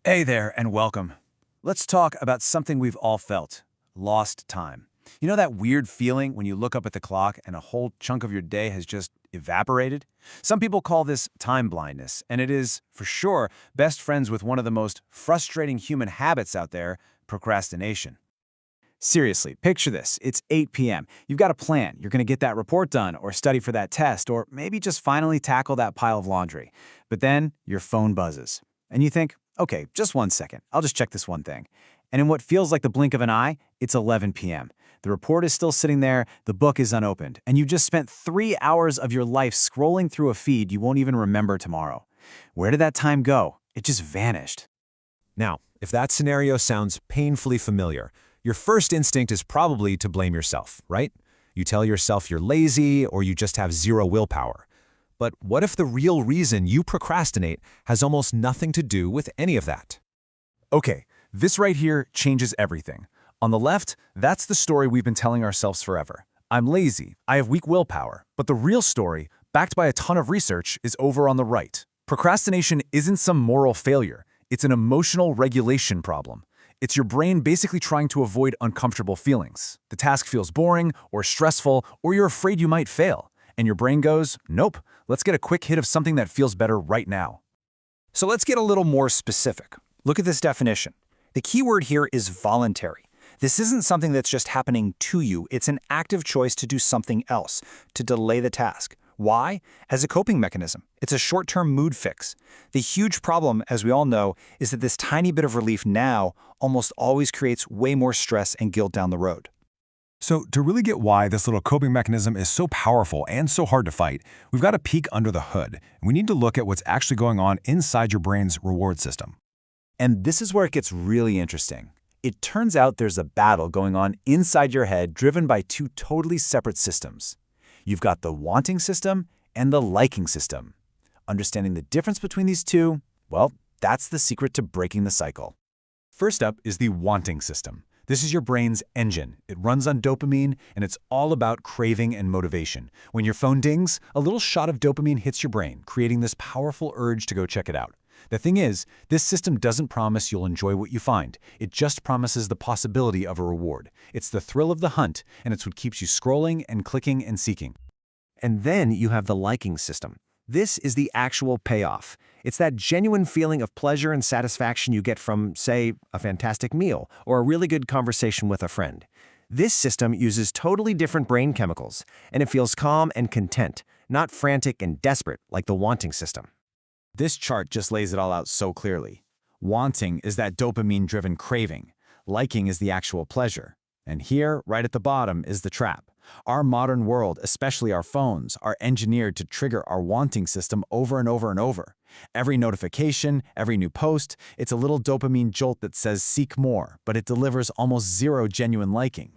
Hey there, and welcome. Let's talk about something we've all felt: lost time. You know that weird feeling when you look up at the clock and a whole chunk of your day has just evaporated? Some people call this time blindness, and it is, for sure, best friends with one of the most frustrating human habits out there: procrastination. Seriously, picture this. It's 8 p.m. You've got a plan. You're going to get that report done, or study for that test, or maybe just finally tackle that pile of laundry. But then your phone buzzes. And you think, okay, just 1 second. I'll just check this one thing. And in what feels like the blink of an eye, it's 11 p.m. The report is still sitting there, the book is unopened, and you've just spent 3 hours of your life scrolling through a feed you won't even remember tomorrow. Where did that time go? It just vanished. Now, if that scenario sounds painfully familiar, your first instinct is probably to blame yourself, right? You tell yourself you're lazy or you just have zero willpower. But what if the real reason you procrastinate has almost nothing to do with any of that? Okay, this right here changes everything. On the left, that's the story we've been telling ourselves forever. I'm lazy, I have weak willpower. But the real story, backed by a ton of research, is over on the right. Procrastination isn't some moral failure. It's an emotional regulation problem. It's your brain basically trying to avoid uncomfortable feelings. The task feels boring or stressful, or you're afraid you might fail. And your brain goes, nope, let's get a quick hit of something that feels better right now. So let's get a little more specific. Look at this definition. The key word here is voluntary. This isn't something that's just happening to you. It's an active choice to do something else, to delay the task. Why? As a coping mechanism. It's a short-term mood fix. The huge problem, as we all know, is that this tiny bit of relief now almost always creates way more stress and guilt down the road. So to really get why this little coping mechanism is so powerful and so hard to fight, we've got to peek under the hood. We need to look at what's actually going on inside your brain's reward system. And this is where it gets really interesting. It turns out there's a battle going on inside your head driven by two totally separate systems. You've got the wanting system and the liking system. Understanding the difference between these two, well, that's the secret to breaking the cycle. First up is the wanting system. This is your brain's engine. It runs on dopamine, and it's all about craving and motivation. When your phone dings, a little shot of dopamine hits your brain, creating this powerful urge to go check it out. The thing is, this system doesn't promise you'll enjoy what you find. It just promises the possibility of a reward. It's the thrill of the hunt, and it's what keeps you scrolling and clicking and seeking. And then you have the liking system. This is the actual payoff. It's that genuine feeling of pleasure and satisfaction you get from, say, a fantastic meal or a really good conversation with a friend. This system uses totally different brain chemicals, and it feels calm and content, not frantic and desperate like the wanting system. This chart just lays it all out so clearly. Wanting is that dopamine-driven craving. Liking is the actual pleasure. And here, right at the bottom, is the trap. Our modern world, especially our phones, are engineered to trigger our wanting system over and over and over. Every notification, every new post, it's a little dopamine jolt that says seek more, but it delivers almost zero genuine liking.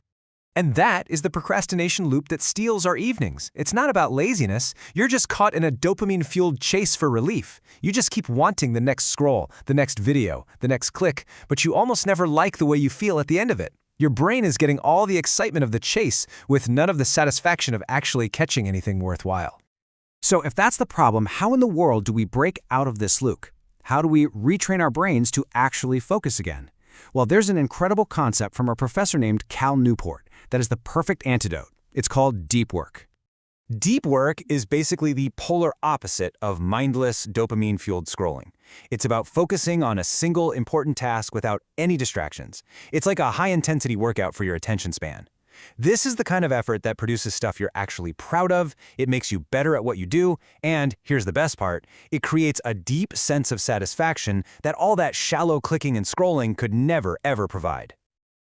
And that is the procrastination loop that steals our evenings. It's not about laziness. You're just caught in a dopamine-fueled chase for relief. You just keep wanting the next scroll, the next video, the next click, but you almost never like the way you feel at the end of it. Your brain is getting all the excitement of the chase with none of the satisfaction of actually catching anything worthwhile. So if that's the problem, how in the world do we break out of this loop? How do we retrain our brains to actually focus again? Well, there's an incredible concept from a professor named Cal Newport that is the perfect antidote. It's called deep work. Deep work is basically the polar opposite of mindless, dopamine-fueled scrolling. It's about focusing on a single important task without any distractions. It's like a high-intensity workout for your attention span. This is the kind of effort that produces stuff you're actually proud of, it makes you better at what you do, and, here's the best part, it creates a deep sense of satisfaction that all that shallow clicking and scrolling could never, ever provide.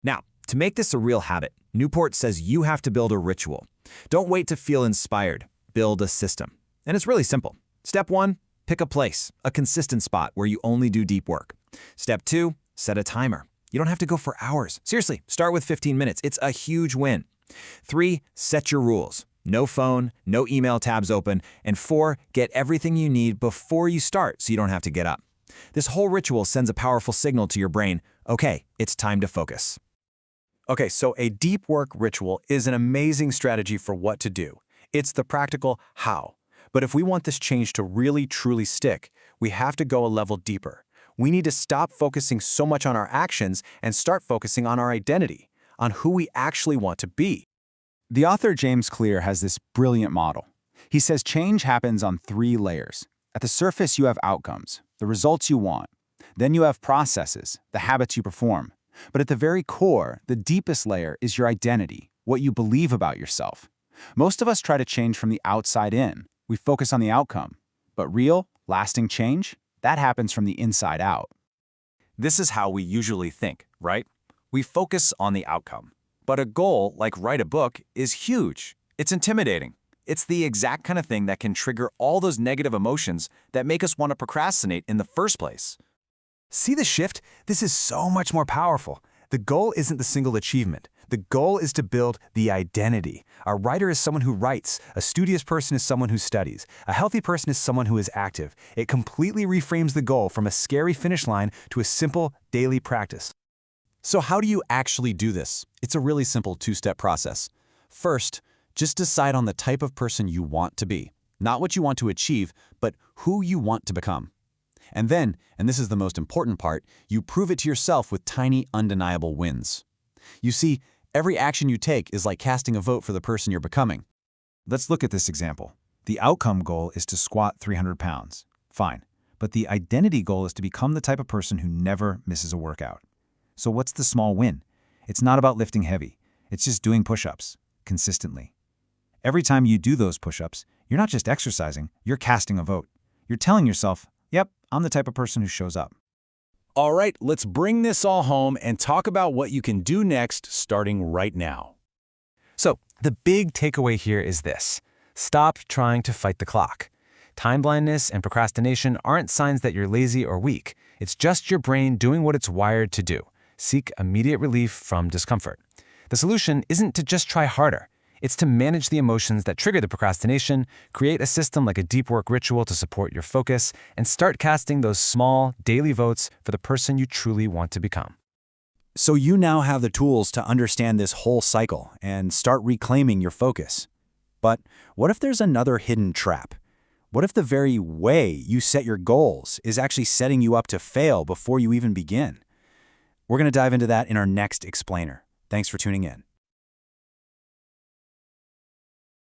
Now, to make this a real habit, Newport says you have to build a ritual. Don't wait to feel inspired. Build a system. And it's really simple. Step 1, pick a place, a consistent spot where you only do deep work. Step 2, set a timer. You don't have to go for hours. Seriously, start with 15 minutes. It's a huge win. 3, set your rules. No phone, no email tabs open. And 4, get everything you need before you start so you don't have to get up. This whole ritual sends a powerful signal to your brain, okay, it's time to focus. Okay, so a deep work ritual is an amazing strategy for what to do. It's the practical how. But if we want this change to really truly stick, we have to go a level deeper. We need to stop focusing so much on our actions and start focusing on our identity, on who we actually want to be. The author James Clear has this brilliant model. He says change happens on 3 layers. At the surface, you have outcomes, the results you want. Then you have processes, the habits you perform. But at the very core, the deepest layer is your identity, what you believe about yourself. Most of us try to change from the outside in. We focus on the outcome. But real, lasting change, that happens from the inside out. This is how we usually think, right? We focus on the outcome. But a goal, like write a book, is huge. It's intimidating. It's the exact kind of thing that can trigger all those negative emotions that make us want to procrastinate in the first place. See the shift? This is so much more powerful. The goal isn't the single achievement. The goal is to build the identity. A writer is someone who writes. A studious person is someone who studies. A healthy person is someone who is active. It completely reframes the goal from a scary finish line to a simple daily practice. So how do you actually do this? It's a really simple 2-step process. First, just decide on the type of person you want to be. Not what you want to achieve, but who you want to become. And then, and this is the most important part, you prove it to yourself with tiny, undeniable wins. You see, every action you take is like casting a vote for the person you're becoming. Let's look at this example. The outcome goal is to squat 300 pounds. Fine. But the identity goal is to become the type of person who never misses a workout. So what's the small win? It's not about lifting heavy. It's just doing push-ups consistently. Every time you do those push-ups, you're not just exercising, you're casting a vote. You're telling yourself, yep, I'm the type of person who shows up. All right, let's bring this all home and talk about what you can do next starting right now. So, the big takeaway here is this. Stop trying to fight the clock. Time blindness and procrastination aren't signs that you're lazy or weak. It's just your brain doing what it's wired to do. Seek immediate relief from discomfort. The solution isn't to just try harder. It's to manage the emotions that trigger the procrastination, create a system like a deep work ritual to support your focus, and start casting those small, daily votes for the person you truly want to become. So you now have the tools to understand this whole cycle and start reclaiming your focus. But what if there's another hidden trap? What if the very way you set your goals is actually setting you up to fail before you even begin? We're going to dive into that in our next explainer. Thanks for tuning in.